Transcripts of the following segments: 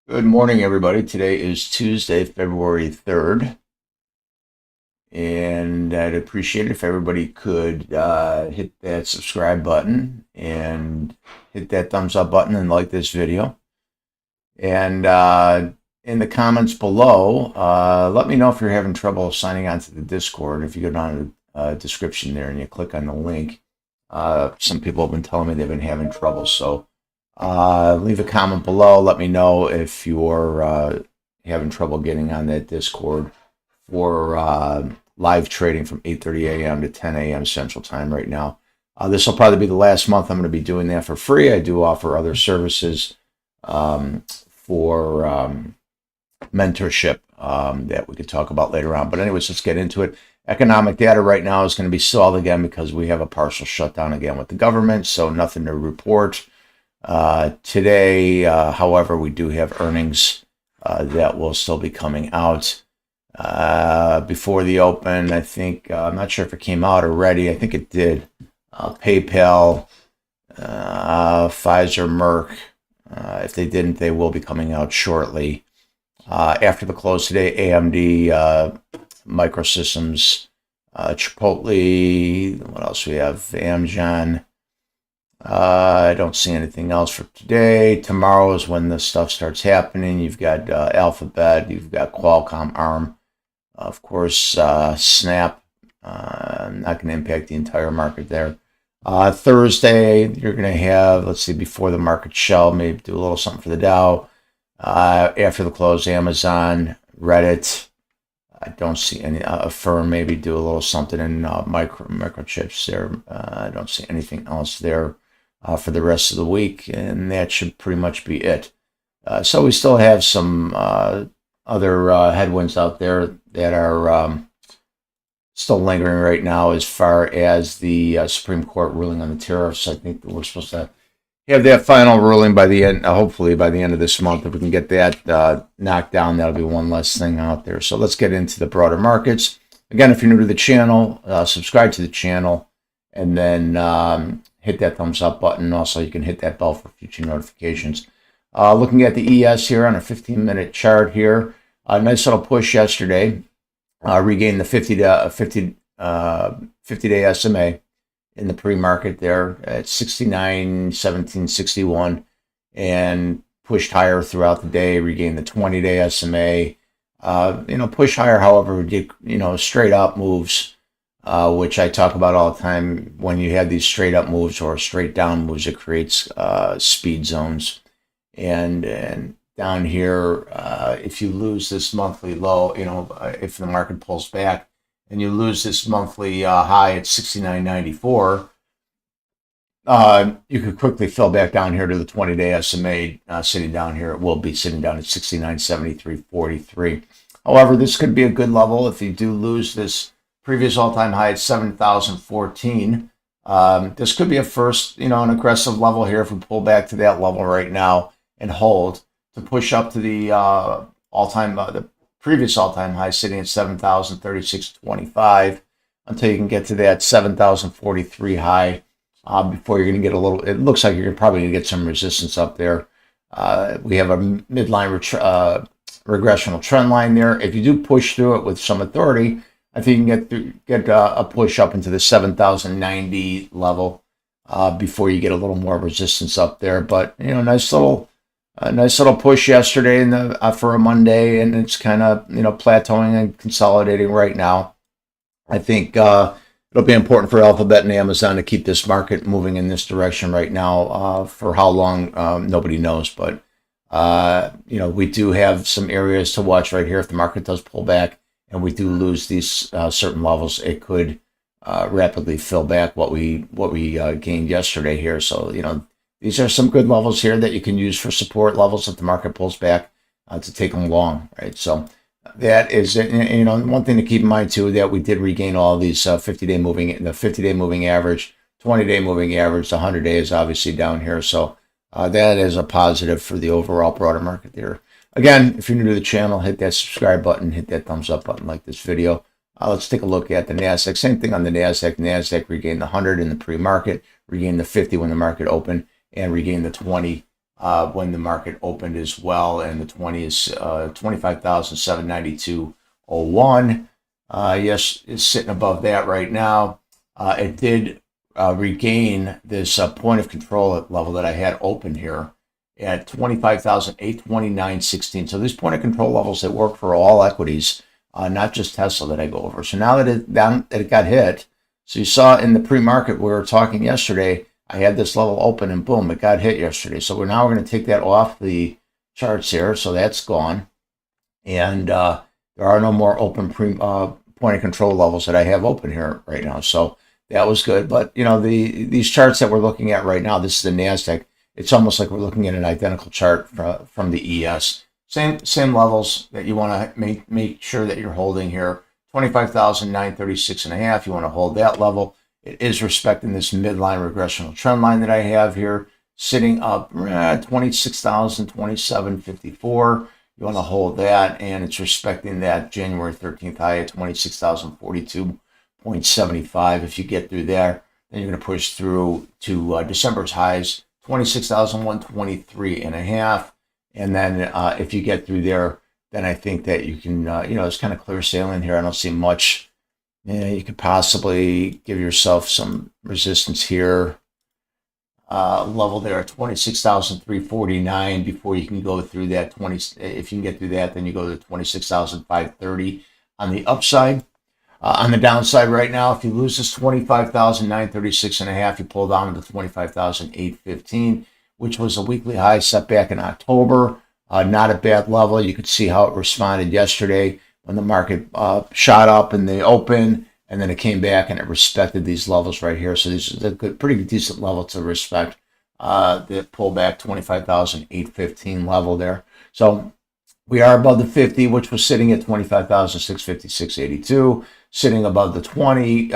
Good morning, everybody. Today is Tuesday, February 3rd, and I'd appreciate it if everybody could hit that subscribe button and hit that thumbs up button and like this video. And in the comments below, let me know if you're having trouble signing on to the Discord. If you go down to the description there and you click on the link, some people have been telling me they've been having trouble, so leave a comment below. Let me know if you're having trouble getting on that Discord for live trading from 8:30 a.m. to 10 a.m. Central Time right now. This will probably be the last month I'm going to be doing that for free. I do offer other services for mentorship that we could talk about later on. But anyways, let's get into it. Economic data right now is going to be stalled again because we have a partial shutdown again with the government, so nothing to report. Today, however, we do have earnings that will still be coming out before the open. I think, I'm not sure if it came out already. I think it did. PayPal, Pfizer, Merck. If they didn't, they will be coming out shortly. After the close today, AMD, Microsystems, Chipotle, what else we have? Amgen. I don't see anything else for today. Tomorrow is when the stuff starts happening. You've got Alphabet, you've got Qualcomm, ARM, of course, Snap. Not going to impact the entire market there. Thursday, you're going to have, let's see, before the market shell, maybe do a little something for the Dow. After the close, Amazon, Reddit. I don't see any. Affirm, maybe do a little something in microchips there. I don't see anything else there for the rest of the week, and that should pretty much be it. So we still have some other headwinds out there that are still lingering right now as far as the Supreme Court ruling on the tariffs. I think that we're supposed to have that final ruling by the end, hopefully by the end of this month. If we can get that knocked down, that'll be one less thing out there. So let's get into the broader markets. Again, if you're new to the channel, subscribe to the channel, and then hit that thumbs up button. Also, you can hit that bell for future notifications. Looking at the ES here on a 15-minute chart here, a nice little push yesterday. Regained the 50-day SMA in the pre-market there at 69.1761 and pushed higher throughout the day. Regained the 20-day SMA. Push higher, however, did straight up moves, which I talk about all the time. When you have these straight up moves or straight down moves, it creates speed zones. And down here, if you lose this monthly low, if the market pulls back and you lose this monthly high at 69.94, you could quickly fill back down here to the 20-day SMA sitting down here. It will be sitting down at 69.7343. However, this could be a good level if you do lose this previous all-time high at 7,014. This could be a first, an aggressive level here if we pull back to that level right now and hold to push up to the the previous all-time high sitting at 7,036.25 until you can get to that 7,043 high before you're going to get a little. It looks like you're probably going to get some resistance up there. We have a midline regressional trend line there. If you do push through it with some authority, I think you can get a push up into the 7,090 level before you get a little more resistance up there. But a nice little push yesterday for a Monday, and it's kind of plateauing and consolidating right now. I think it'll be important for Alphabet and Amazon to keep this market moving in this direction right now. For how long, nobody knows, but we do have some areas to watch right here. If the market does pull back and we do lose these certain levels, it could rapidly fill back what we gained yesterday here. So these are some good levels here that you can use for support levels if the market pulls back to take them long, right? So that is, one thing to keep in mind too, that we did regain all these 50-day moving, the 50-day moving average, 20-day moving average, the 100-day is obviously down here. So that is a positive for the overall broader market there. Again, if you're new to the channel, hit that subscribe button, hit that thumbs up button, like this video. Let's take a look at the NASDAQ. Same thing on the NASDAQ. NASDAQ regained the 100 in the pre-market, regained the 50 when the market opened, and regain the 20 when the market opened as well, and the 20 is 25,792.01. Yes, it's sitting above that right now. It did regain this point of control level that I had open here at 25,829.16. So these point of control levels that work for all equities, not just Tesla that I go over. So now that it got hit, so you saw in the pre-market we were talking yesterday, I had this level open and boom, it got hit yesterday. So we're going to take that off the charts here. So that's gone. And there are no more open point of control levels that I have open here right now. So that was good. But, you know, these charts that we're looking at right now, this is the NASDAQ. It's almost like we're looking at an identical chart from the ES. Same levels that you want to make sure that you're holding here. 25,936.5. You want to hold that level. It is respecting this midline regressional trend line that I have here, sitting up 26,027.54. You want to hold that, and it's respecting that January 13th high at 26,042.75. If you get through there, then you're going to push through to December's highs, 26,123.5. And then if you get through there, then I think that you can, you know, it's kind of clear sailing here. I don't see much. You could possibly give yourself some resistance here. Level there at 26,349 before you can go through that 20. If you can get through that, then you go to 26,530 on the upside. On the downside right now, if you lose this 25,936.5, you pull down to 25,815, which was a weekly high set back in October. Not a bad level. You could see how it responded yesterday when the market shot up in the open, and then it came back and it respected these levels right here. So this is a good, pretty decent level to respect. The pullback 25,815 level there. So we are above the 50, which was sitting at 25,656.82, sitting above the 20.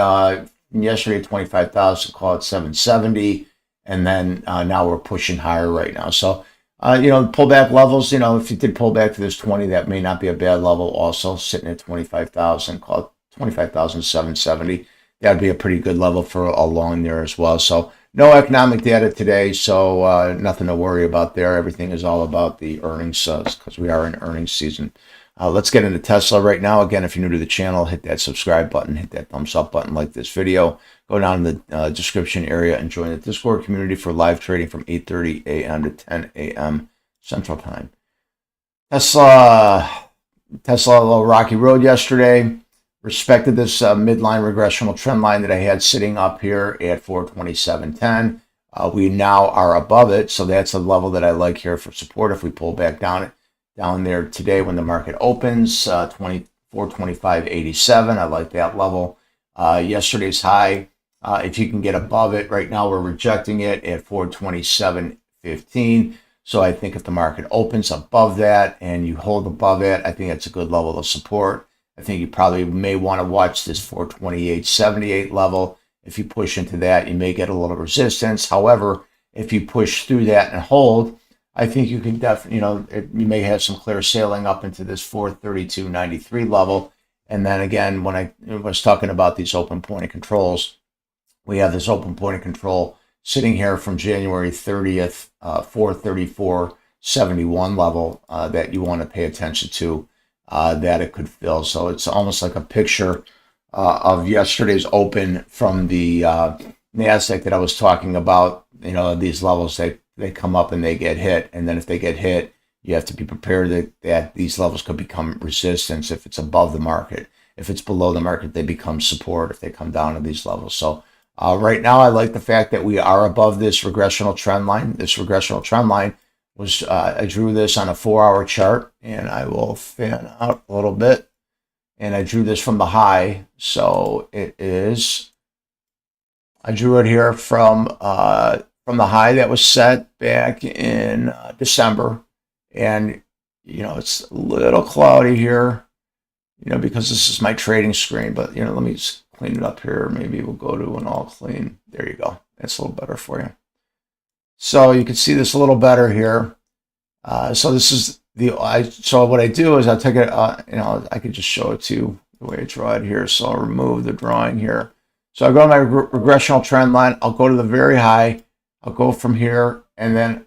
Yesterday, 25,000, call it 770. And then now we're pushing higher right now. So, you know, pullback levels, you know, if you did pull back to this 20, that may not be a bad level also, sitting at 25,000, call it 25,770. That would be a pretty good level for a long there as well. So no economic data today, so nothing to worry about there. Everything is all about the earnings because we are in earnings season. Let's get into Tesla right now. Again, if you're new to the channel, hit that subscribe button, hit that thumbs up button, like this video. Go down in the description area and join the Discord community for live trading from 8:30 a.m. to 10 a.m. Central Time. Tesla, a little rocky road yesterday. Respected this midline regressional trend line that I had sitting up here at 427.10. We now are above it, so that's a level that I like here for support. If we pull back down there today when the market opens, 425.87. I like that level. Yesterday's high, if you can get above it, right now we're rejecting it at 427.15. So I think if the market opens above that and you hold above it, I think that's a good level of support. I think you probably may want to watch this 428.78 level. If you push into that, you may get a little resistance. However, if you push through that and hold, I think you can definitely, you know, you may have some clear sailing up into this 432.93 level. And then again, when I was talking about these open point of controls, we have this open point of control sitting here from January 30th, 434.71 level that you want to pay attention to. That it could fill. So it's almost like a picture of yesterday's open from the NASDAQ that I was talking about. You know, these levels, they come up and they get hit. And then if they get hit, you have to be prepared that these levels could become resistance if it's above the market. If it's below the market, they become support if they come down to these levels. So right now, I like the fact that we are above this regressional trend line. This regressional trend line was, I drew this on a 4-hour chart, and I will fan out a little bit. And I drew this from the high. So it is, I drew it here from the high that was set back in December. And, you know, it's a little cloudy here, you know, because this is my trading screen. But, you know, let me just clean it up here. Maybe we'll go to an all clean. There you go. That's a little better for you. So you can see this a little better here. So this is so what I do is I'll take it, you know, I could just show it to you the way I draw it here. So I'll remove the drawing here. So I'll go to my regressional trend line. I'll go to the very high. I'll go from here, and then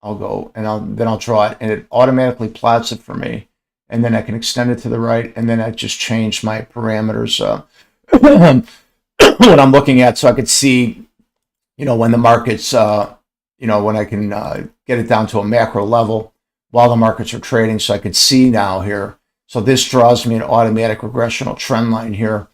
I'll go and then I'll draw it, and it automatically plots it for me. And then I can extend it to the right, and then I just change my parameters, what I'm looking at, so I could see, when the market's, when I can get it down to a macro level while the markets are trading, so I could see now here. So this draws me an automatic regressional trend line here,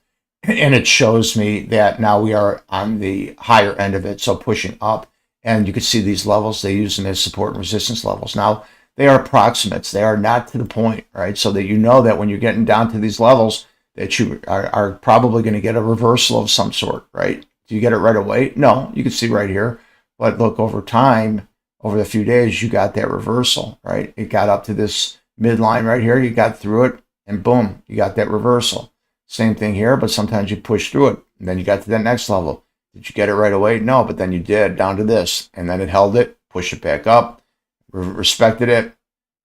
and it shows me that now we are on the higher end of it, so pushing up. And you can see these levels, they use them as support and resistance levels. Now, they are approximates. They are not to the point, right? So that you know that when you're getting down to these levels, that you are probably going to get a reversal of some sort, right? Do you get it right away? No, you can see right here. But look, over time, over the few days, you got that reversal, right? It got up to this midline right here. You got through it, and boom, you got that reversal. Same thing here, but sometimes you push through it, and then you got to that next level. Did you get it right away? No, but then you did, down to this, and then it held it, pushed it back up, respected it,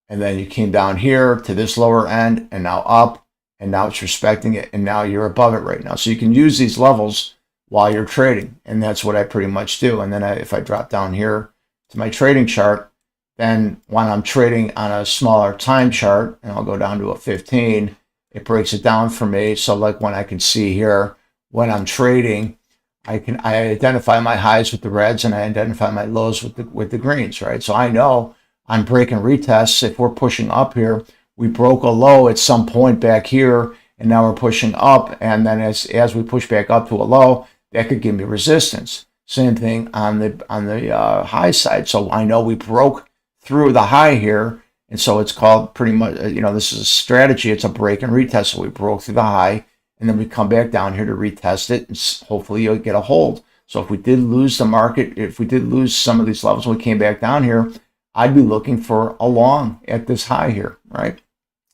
and then you came down here to this lower end, and now up, and now it's respecting it, and now you're above it right now. So you can use these levels while you're trading, and that's what I pretty much do. And then if I drop down here to my trading chart, then when I'm trading on a smaller time chart, and I'll go down to a 15, it breaks it down for me. So like when I can see here, when I'm trading, I identify my highs with the reds, and I identify my lows with the greens, right? So I know on break and retests, if we're pushing up here, we broke a low at some point back here, and now we're pushing up, and then as we push back up to a low, that could give me resistance. Same thing on the high side. So I know we broke through the high here, and so it's called pretty much, this is a strategy. It's a break and retest. So we broke through the high, and then we come back down here to retest it, and hopefully you'll get a hold. So if we did lose the market, if we did lose some of these levels when we came back down here, I'd be looking for a long at this high here, right?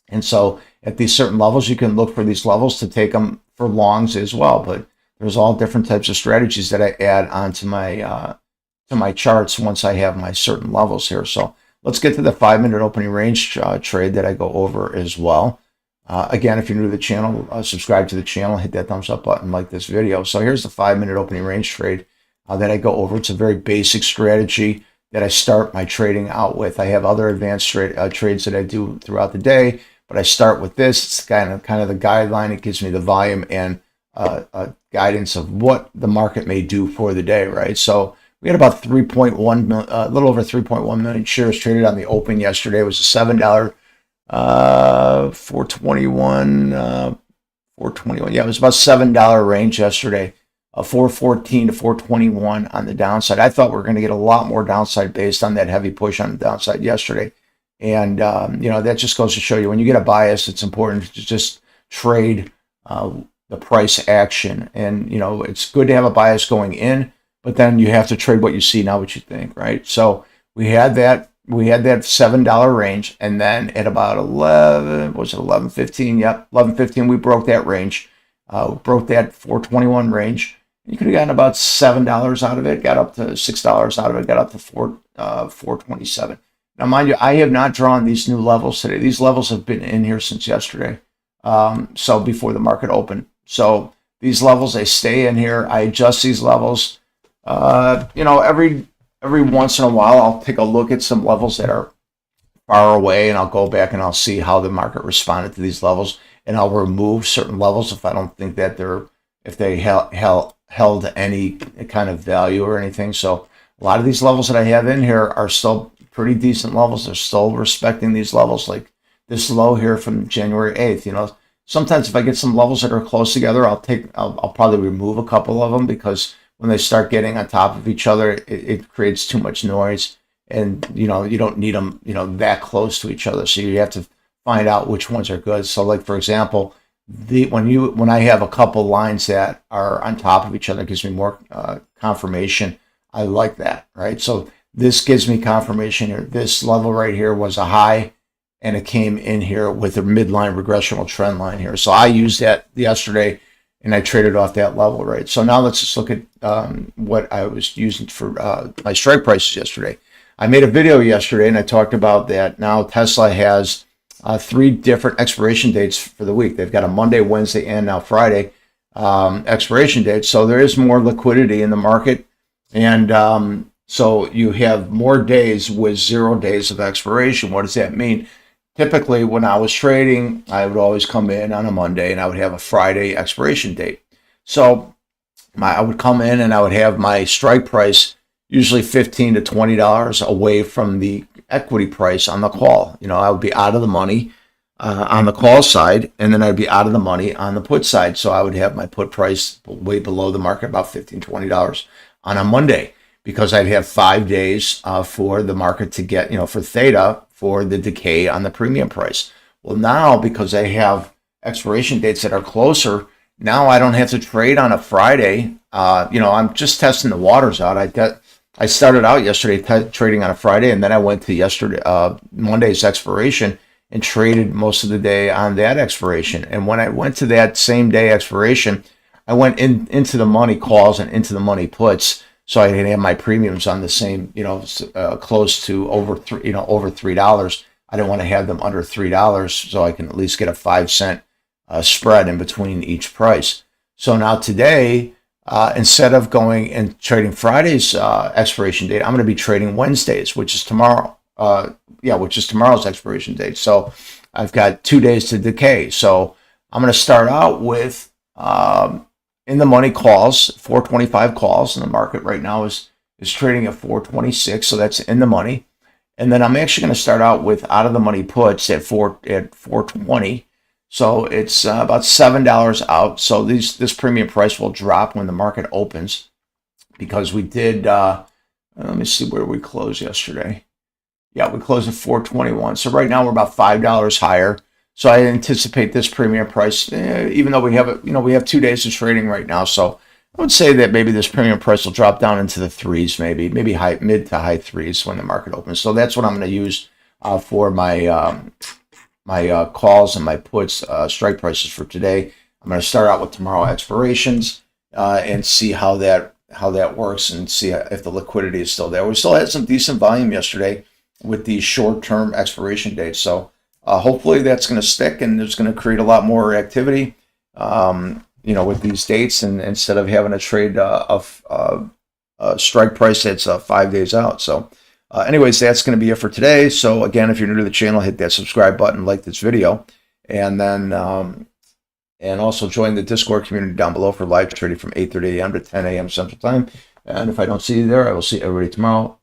And so at these certain levels, you can look for these levels to take them for longs as well. But there's all different types of strategies that I add onto my charts once I have my certain levels here. So let's get to the 5-minute opening range trade that I go over as well. Again, if you're new to the channel, subscribe to the channel, hit that thumbs up button, like this video. So here's the 5-minute opening range trade that I go over. It's a very basic strategy that I start my trading out with. I have other advanced trades that I do throughout the day, but I start with this. It's kind of the guideline. It gives me the volume and guidance of what the market may do for the day, right? So we had about 3.1, a little over 3.1 million shares traded on the open yesterday. It was a $7, 421, 421. Yeah, it was about $7 range yesterday. 414 to 421 on the downside. I thought we were going to get a lot more downside based on that heavy push on the downside yesterday. And, that just goes to show you when you get a bias, it's important to just trade the price action. And, it's good to have a bias going in, but then you have to trade what you see, not what you think, right? So we had that $7 range, and then at about 11:15? Yep, 11:15, we broke that range, broke that 421 range. You could have gotten about $7 out of it, got up to $6 out of it, got up to 427. Now, mind you, I have not drawn these new levels today. These levels have been in here since yesterday, so before the market opened. So these levels, they stay in here. I adjust these levels. Every once in a while, I'll take a look at some levels that are far away, and I'll go back and I'll see how the market responded to these levels, and I'll remove certain levels if I don't think that if they held any kind of value or anything. So a lot of these levels that I have in here are still pretty decent levels. They're still respecting these levels, like this low here from January 8th. Sometimes if I get some levels that are close together, I'll probably remove a couple of them, because when they start getting on top of each other, it creates too much noise, and you don't need them that close to each other. So you have to find out which ones are good. So like, for example, when I have a couple lines that are on top of each other, it gives me more confirmation. I like that, right? So this gives me confirmation here. This level right here was a high, and it came in here with a midline regressional trend line here. So I used that yesterday, and I traded off that level, right? So now let's just look at what I was using for my strike prices yesterday. I made a video yesterday, and I talked about that. Now Tesla has 3 different expiration dates for the week. They've got a Monday, Wednesday, and now Friday expiration date. So there is more liquidity in the market, and So you have more days with 0 days of expiration. What does that mean? Typically, when I was trading, I would always come in on a Monday and I would have a Friday expiration date. So I would come in and I would have my strike price usually $15 to $20 away from the equity price on the call. I would be out of the money on the call side, and then I'd be out of the money on the put side. So I would have my put price way below the market, about $15, $20 on a Monday, because I'd have 5 days for the market to get, for theta, for the decay on the premium price. Well, now because I have expiration dates that are closer, now I don't have to trade on a Friday. I'm just testing the waters out. I started out yesterday trading on a Friday, and then I went to Monday's expiration and traded most of the day on that expiration. And when I went to that same day expiration, I went into the money calls and into the money puts, so I can have my premiums on the same, close to over $3. I didn't want to have them under $3, so I can at least get a 5-cent spread in between each price. So now today, instead of going and trading Friday's expiration date, I'm going to be trading Wednesday's, which is tomorrow. Which is tomorrow's expiration date. So I've got 2 days to decay. So I'm going to start out with in the money calls, 425 calls, and the market right now is trading at 426. So that's in the money. And then I'm actually going to start out with out of the money puts at 420. So it's about $7 out. So this premium price will drop when the market opens, because we did. Let me see where we closed yesterday. Yeah, we closed at 421. So right now we're about $5 higher. So I anticipate this premium price, even though we have 2 days of trading right now. So I would say that maybe this premium price will drop down into the threes, maybe mid to high threes when the market opens. So that's what I'm going to use for my calls and my puts strike prices for today. I'm going to start out with tomorrow expirations and see how that works, and see if the liquidity is still there. We still had some decent volume yesterday with these short-term expiration dates. So hopefully that's going to stick, and it's going to create a lot more activity, with these dates, and instead of having to trade a strike price that's 5 days out. So anyways, that's going to be it for today. So again, if you're new to the channel, hit that subscribe button, like this video, and then and also join the Discord community down below for live trading from 8:30 a.m. to 10 a.m. Central Time. And if I don't see you there, I will see everybody tomorrow.